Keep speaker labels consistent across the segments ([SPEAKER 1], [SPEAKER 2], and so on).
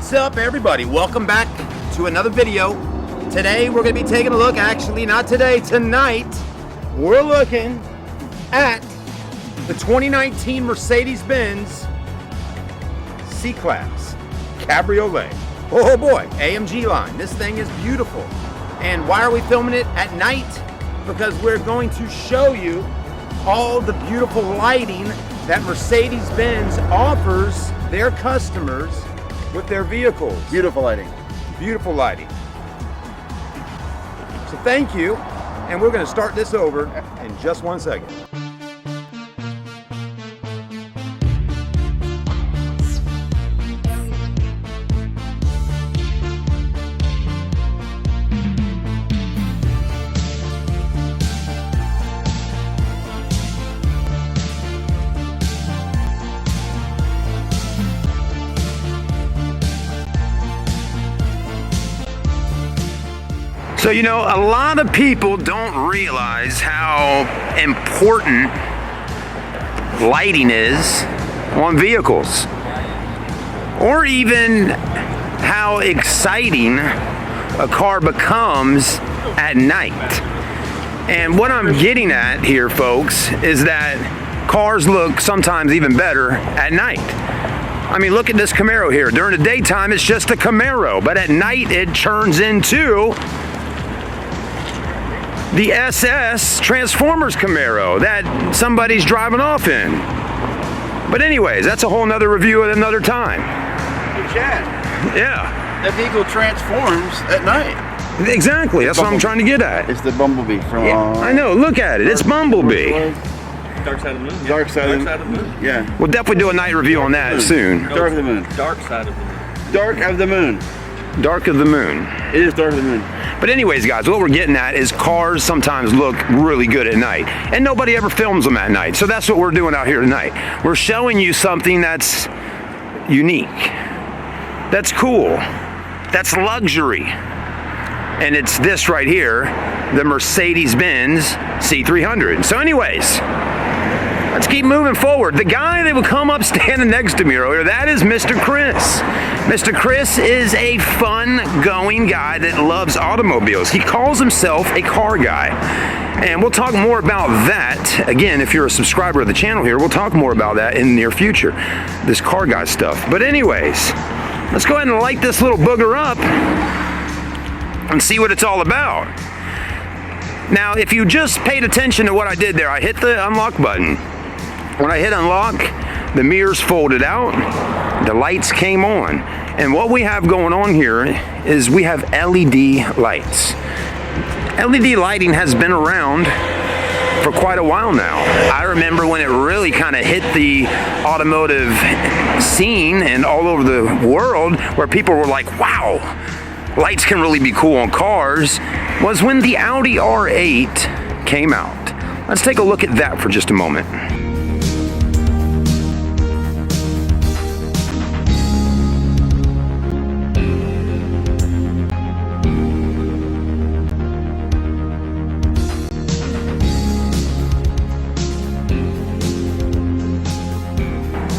[SPEAKER 1] What's up, everybody? Welcome back to another video. Today we're going to be taking a look, actually not today, tonight we're looking at the 2019 Mercedes Benz C-Class Cabriolet. Oh boy, AMG line. This thing is beautiful. And why are we filming it at night? Because we're going to show you all the beautiful lighting that Mercedes Benz offers their customers with their vehicles.
[SPEAKER 2] Beautiful lighting.
[SPEAKER 1] Beautiful lighting. So thank you, and we're going to start this over in just 1 second. So, you know, a lot of people don't realize how important lighting is on vehicles, or even how exciting a car becomes at night. And what I'm getting at here, folks, is that cars look sometimes even better at night. I mean, look at this Camaro here. During the daytime, it's just a Camaro, but at night it turns into the SS Transformers Camaro that somebody's driving off in. But anyways, that's a whole nother review at another time.
[SPEAKER 2] Hey, Chad.
[SPEAKER 1] Yeah.
[SPEAKER 2] That vehicle transforms at night.
[SPEAKER 1] Exactly, that's what I'm trying to get at.
[SPEAKER 2] It's the Bumblebee from...
[SPEAKER 1] Yeah, I know, look at it, it's Bumblebee.
[SPEAKER 3] Dark Side of the Moon. Yeah.
[SPEAKER 2] Dark Side of the
[SPEAKER 3] Moon.
[SPEAKER 2] Yeah.
[SPEAKER 1] We'll definitely do a night review on that soon.
[SPEAKER 2] Dark of the Moon.
[SPEAKER 3] Dark Side of the Moon.
[SPEAKER 2] Dark of the Moon.
[SPEAKER 1] Dark of the Moon.
[SPEAKER 2] It is Dark of the Moon.
[SPEAKER 1] But anyways, guys, what we're getting at is cars sometimes look really good at night, and nobody ever films them at night. So that's what we're doing out here tonight. We're showing you something that's unique, that's cool, that's luxury. And it's this right here, the Mercedes Benz C300. So anyways, let's keep moving forward. The guy that would come up standing next to me earlier, that is Mr. Chris. Mr. Chris is a fun-going guy that loves automobiles. He calls himself a car guy. And we'll talk more about that. Again, if you're a subscriber of the channel here, we'll talk more about that in the near future, this car guy stuff. But anyways, let's go ahead and light this little booger up and see what it's all about. Now, if you just paid attention to what I did there, I hit the unlock button. When I hit unlock, the mirrors folded out, the lights came on. And what we have going on here is we have LED lights. LED lighting has been around for quite a while now. I remember when it really kind of hit the automotive scene and all over the world, where people were like, wow, lights can really be cool on cars, was when the Audi R8 came out. Let's take a look at that for just a moment.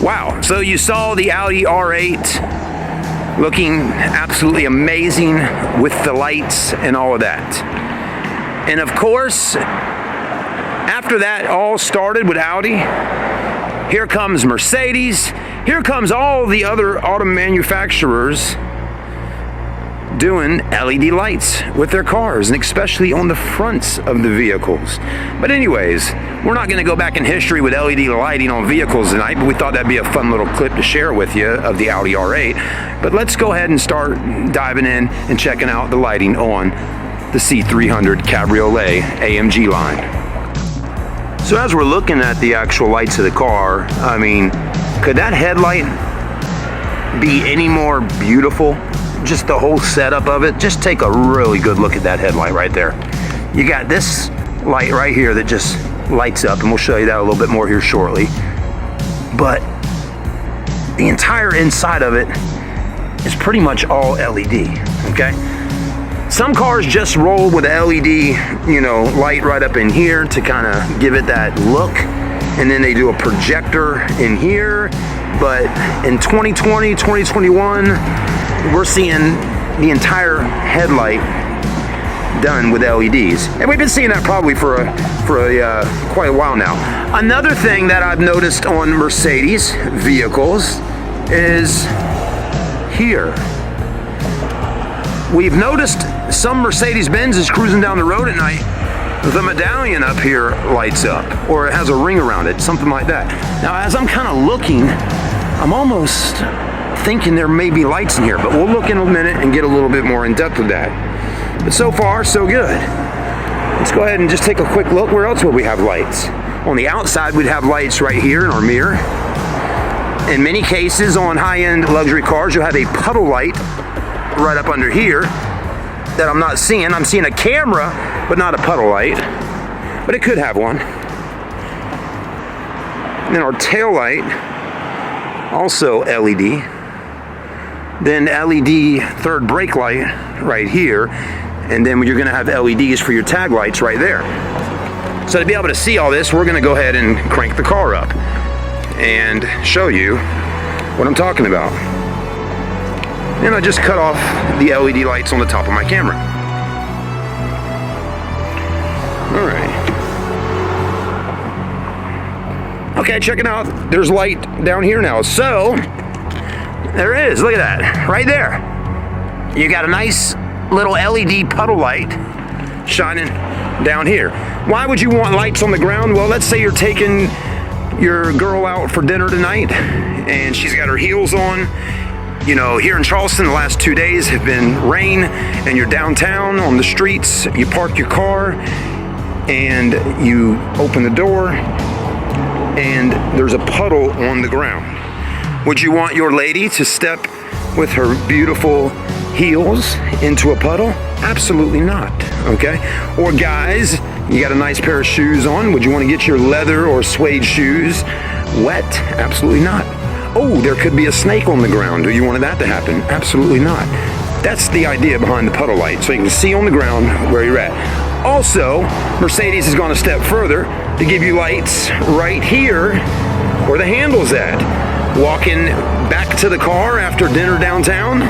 [SPEAKER 1] Wow, so you saw the Audi R8 looking absolutely amazing with the lights and all of that. And of course, after that all started with Audi, here comes Mercedes, here comes all the other auto manufacturers doing LED lights with their cars, and especially on the fronts of the vehicles. But anyways, we're not going to go back in history with LED lighting on vehicles tonight, but we thought that'd be a fun little clip to share with you of the Audi R8. But let's go ahead and start diving in and checking out the lighting on the C300 Cabriolet AMG line. So as we're looking at the actual lights of the car, I mean, could that headlight be any more beautiful? Just the whole setup of it. Just take a really good look at that headlight right there. You got this light right here that just lights up, and we'll show you that a little bit more here shortly. But the entire inside of it is pretty much all LED, okay? Some cars just roll with a LED, you know, light right up in here to kind of give it that look, and then they do a projector in here. But in 2020, 2021, we're seeing the entire headlight done with LEDs, and we've been seeing that probably for quite a while now. Another thing that I've noticed on Mercedes vehicles is here. We've noticed some Mercedes Benz is cruising down the road at night, the medallion up here lights up, or it has a ring around it, something like that. Now, as I'm kind of looking, I'm almost thinking there may be lights in here, but we'll look in a minute and get a little bit more in depth with that. But so far, so good. Let's go ahead and just take a quick look. Where else would we have lights? On the outside, we'd have lights right here in our mirror. In many cases, on high-end luxury cars, you'll have a puddle light right up under here that I'm not seeing. I'm seeing a camera, but not a puddle light. But it could have one. And then our tail light, also LED. Then LED third brake light right here. And then you're gonna have LEDs for your tag lights right there. So to be able to see all this, we're gonna go ahead and crank the car up and show you what I'm talking about. And I just cut off the LED lights on the top of my camera. All right. Okay, check it out. There's light down here now. So, there it is. Look at that. Right there. You got a nice little LED puddle light shining down here. Why would you want lights on the ground? Well, let's say you're taking your girl out for dinner tonight and she's got her heels on. You know, here in Charleston, the last 2 days have been rain, and you're downtown on the streets. You park your car and you open the door and there's a puddle on the ground. Would you want your lady to step with her beautiful heels into a puddle? Absolutely not, okay? Or guys, you got a nice pair of shoes on. Would you want to get your leather or suede shoes wet? Absolutely not. Oh, there could be a snake on the ground. Do you want that to happen? Absolutely not. That's the idea behind the puddle light, so you can see on the ground where you're at. Also, Mercedes has gone a step further to give you lights right here where the handle's at. Walking back to the car after dinner downtown,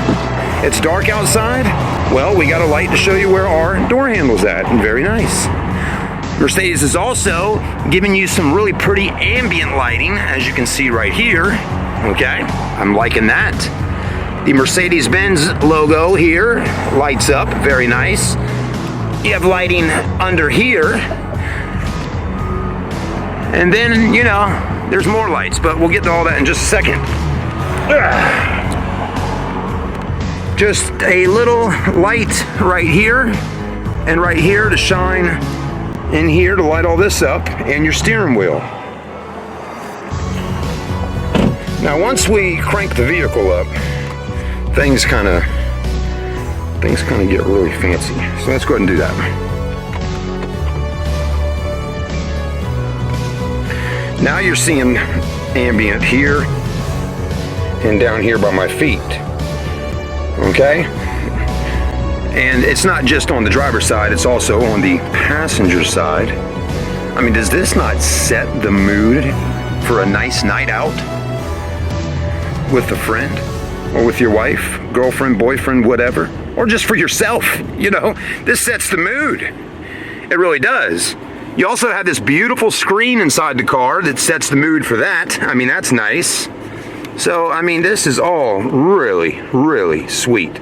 [SPEAKER 1] it's dark outside. Well, we got a light to show you where our door handle's at. Very nice. Mercedes is also giving you some really pretty ambient lighting, as you can see right here. Okay, I'm liking that. The Mercedes Benz logo here lights up, very nice. You have lighting under here. And then, you know, there's more lights, but we'll get to all that in just a second. Just a little light right here and right here to shine in here to light all this up, and your steering wheel. Now, once we crank the vehicle up, things kind of get really fancy. So let's go ahead and do that. Now you're seeing ambient here and down here by my feet. Okay? And it's not just on the driver's side, it's also on the passenger side. I mean, does this not set the mood for a nice night out with a friend or with your wife, girlfriend, boyfriend, whatever, or just for yourself? You know, this sets the mood. It really does. You also have this beautiful screen inside the car that sets the mood for that. I mean, that's nice. So, I mean, this is all really, really sweet.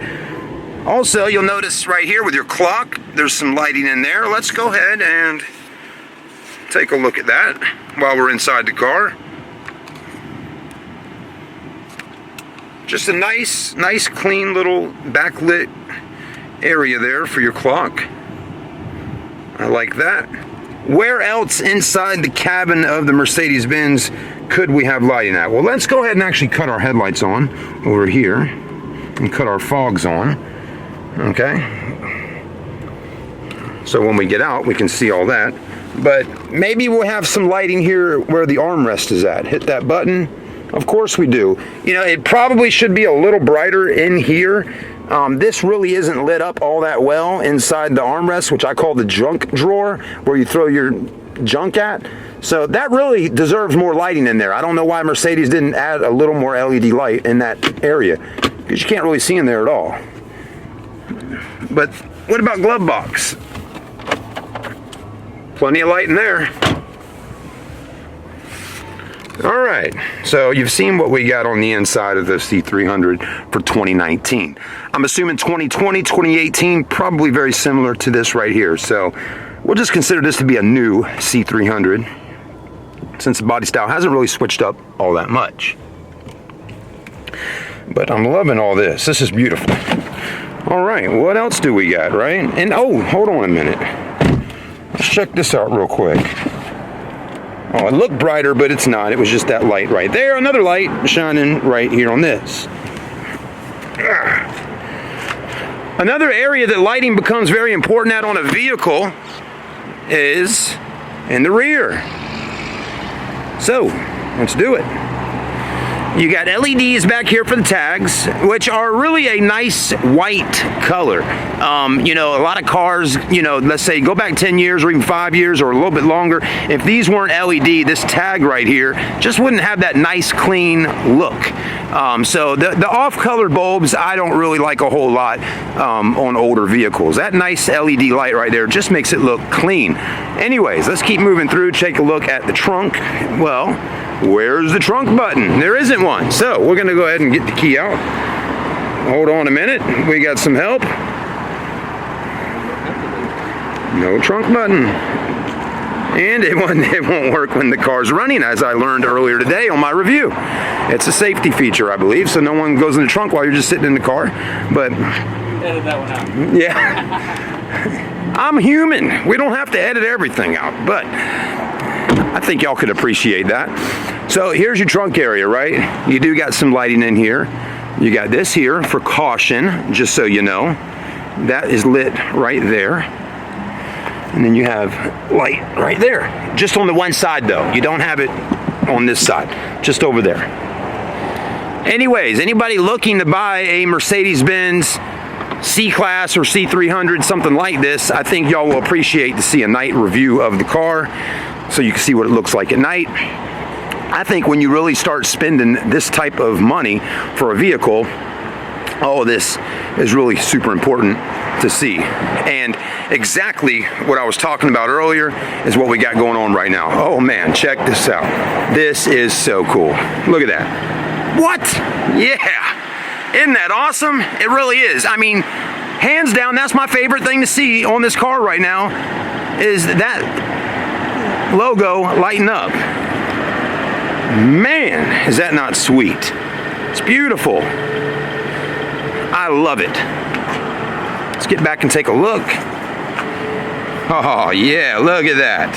[SPEAKER 1] Also, you'll notice right here with your clock, there's some lighting in there. Let's go ahead and take a look at that while we're inside the car. Just a nice clean little backlit area there for your clock. I like that. Where else inside the cabin of the Mercedes Benz could we have lighting at? Well, let's go ahead and actually cut our headlights on over here and cut our fogs on. Okay, so when we get out we can see all that, but maybe we'll have some lighting here where the armrest is at. Hit that button. Of course we do. You know, it probably should be a little brighter in here. This really isn't lit up all that well inside the armrest, which I call the junk drawer, where you throw your junk at. So that really deserves more lighting in there. I don't know why Mercedes didn't add a little more LED light in that area. because you can't really see in there at all. But what about glove box? Plenty of light in there. All right, so you've seen what we got on the inside of the C300 for 2019. I'm assuming 2020, 2018, probably very similar to this right here. So we'll just consider this to be a new C300 since the body style hasn't really switched up all that much. But I'm loving all this. This is beautiful. All right, what else do we got, right? And oh, hold on a minute. Let's check this out real quick. Oh, it looked brighter, but it's not. It was just that light right there. Another light shining right here on this. Another area that lighting becomes very important at on a vehicle is in the rear. So, let's do it. You got LEDs back here for the tags, which are really a nice white color. You know, a lot of cars, you know, let's say go back 10 years or even 5 years or a little bit longer. If these weren't LED, this tag right here just wouldn't have that nice clean look. So the off-color bulbs, I don't really like a whole lot on older vehicles. That nice LED light right there just makes it look clean. Anyways, let's keep moving through, take a look at the trunk. Well, where's the trunk button? There isn't one. So we're gonna go ahead and get the key out. Hold on a minute, we got some help. No trunk button. And it won't work when the car's running, as I learned earlier today on my review. It's a safety feature, I believe, so no one goes in the trunk while you're just sitting in the car. But
[SPEAKER 3] Edit that one out.
[SPEAKER 1] yeah, I'm human. We don't have to edit everything out, but I think y'all could appreciate that. So here's your trunk area, right? You do got some lighting in here. You got this here for caution, just so you know. That is lit right there. And then you have light right there. Just on the one side though. You don't have it on this side, just over there. Anyways, anybody looking to buy a Mercedes Benz C-Class or C300, something like this, I think y'all will appreciate to see a night review of the car so you can see what it looks like at night. I think when you really start spending this type of money for a vehicle, all this is really super important to see. And exactly what I was talking about earlier is what we got going on right now. Oh man, check this out. This is so cool. Look at that. What? Yeah. Isn't that awesome? It really is. I mean, hands down, that's my favorite thing to see on this car right now, is that logo lighting up. Man, is that not sweet? It's beautiful. I love it. Let's get back and take a look. Oh yeah, look at that.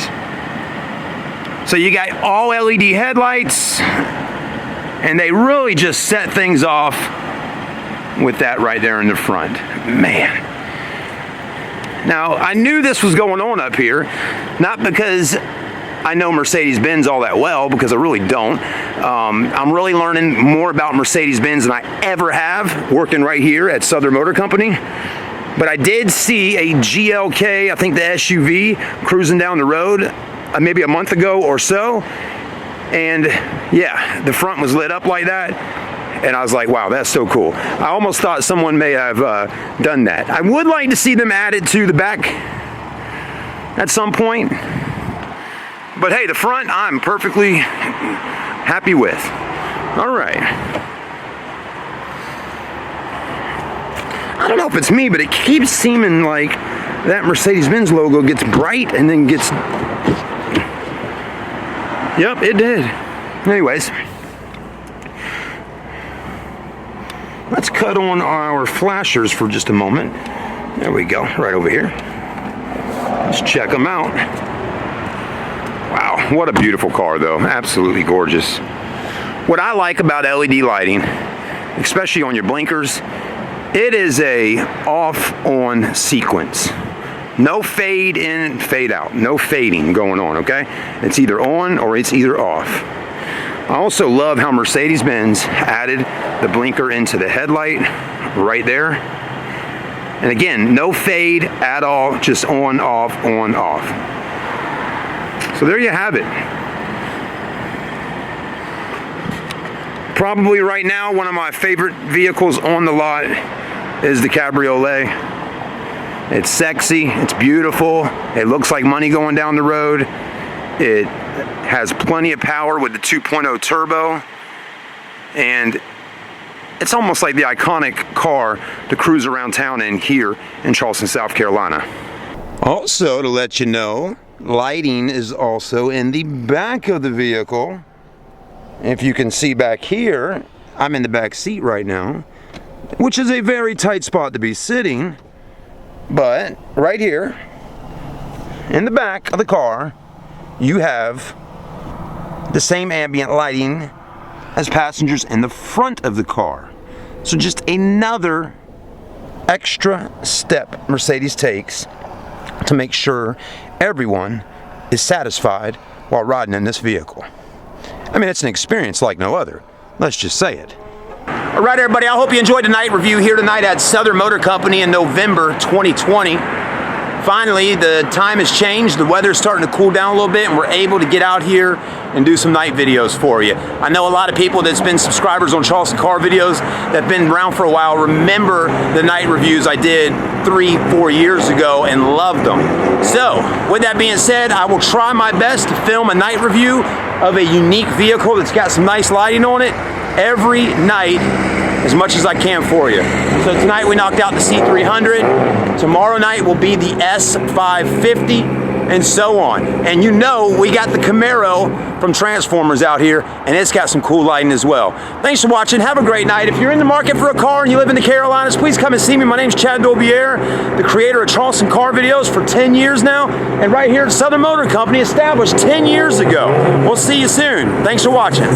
[SPEAKER 1] So you got all LED headlights, and they really just set things off with that right there in the front. Man. Now, I knew this was going on up here, not because I know Mercedes Benz all that well, because I really don't. I'm really learning more about Mercedes Benz than I ever have working right here at Southern Motor Company. But I did see a GLK, I think the SUV, cruising down the road maybe a month ago or so. And yeah, the front was lit up like that. And I was like, wow, that's so cool. I almost thought someone may have done that. I would like to see them add it to the back at some point. But hey, the front, I'm perfectly happy with. All right. I don't know if it's me, but it keeps seeming like that Mercedes-Benz logo gets bright and then gets... Yep, it did. Anyways. Let's cut on our flashers for just a moment. There we go, right over here. Let's check them out. Wow, what a beautiful car though, absolutely gorgeous. What I like about LED lighting, especially on your blinkers, it is a off-on sequence. No fade in, fade out, no fading going on, okay? It's either on or it's either off. I also love how Mercedes-Benz added the blinker into the headlight right there. And again, no fade at all, just on, off, on, off. So there you have it. Probably right now, one of my favorite vehicles on the lot is the Cabriolet. It's sexy, it's beautiful, it looks like money going down the road. It has plenty of power with the 2.0 turbo, and it's almost like the iconic car to cruise around town in here in Charleston, South Carolina. Also, to let you know, lighting is also in the back of the vehicle. If you can see back here, I'm in the back seat right now, which is a very tight spot to be sitting. But right here, in the back of the car, you have the same ambient lighting as passengers in the front of the car. So just another extra step Mercedes takes to make sure everyone is satisfied while riding in this vehicle. I mean, it's an experience like no other. Let's just say it. All right, everybody, I hope you enjoyed the night review here tonight at Southern Motor Company in November 2020. Finally, the time has changed. The weather's starting to cool down a little bit, and we're able to get out here and do some night videos for you. I know a lot of people that's been subscribers on Charleston Car videos that have been around for a while remember the night reviews I did 3-4 years ago and loved them. So, with that being said, I will try my best to film a night review of a unique vehicle that's got some nice lighting on it every night as much as I can for you. So tonight we knocked out the C300. Tomorrow night will be the S550 and so on. And you know we got the Camaro from Transformers out here, and it's got some cool lighting as well. Thanks for watching. Have a great night. If you're in the market for a car and you live in the Carolinas, please come and see me. My name's Chad Daubier, the creator of Charleston Car videos for 10 years now, and right here at Southern Motor Company, established 10 years ago. We'll see you soon. Thanks for watching.